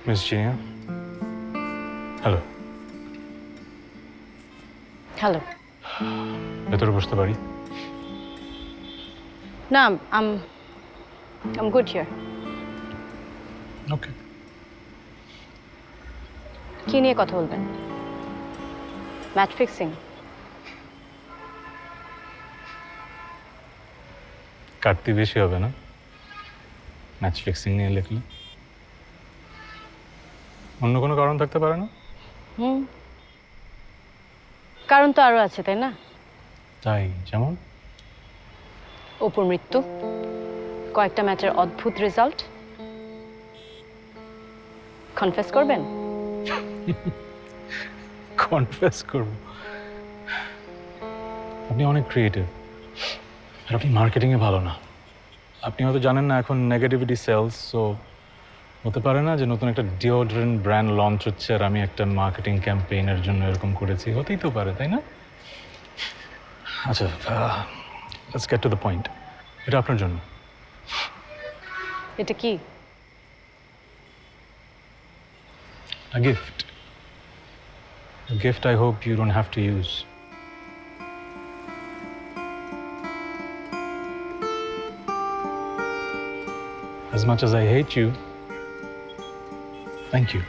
Miss Jinia, hello. Hello. ভেতরে বসতে পারি? না, আম গুড হিয়ার। ওকে। কি নিয়ে কথা বলবেন? Match fixing? কাটতি বেশি হবে না ম্যাচ ফিক্সিং নিয়ে লিখলে? অন্য কোনো কারণ থাকতে পারে না? হুম, কারণ তো আরো আছে, তাই না? তাই? যেমন? অপুর মৃত্যু, কয়েকটা ম্যাচের অদ্ভুত রেজাল্ট। কনফেস করবেন? কনফেস করব? আপনি অনেক ক্রিয়েটিভ, আর আপনি মার্কেটিংয়ে ভালো না। আপনি হয়তো জানেন না এখন নেগেটিভিটি সেলস, সো হতে পারে না যে নতুন একটা ডিওড্রেন্ট ব্র্যান্ড লঞ্চ হচ্ছে আর আমি একটা মার্কেটিং ক্যাম্পেইনের জন্য এরকম করেছি। হতেই তো পারে, তাই না? আচ্ছা, let's get to the point. এটা আপনার জন্য। এটা কি? A gift. A gift I hope you don't have to use. As much as I hate you, thank you.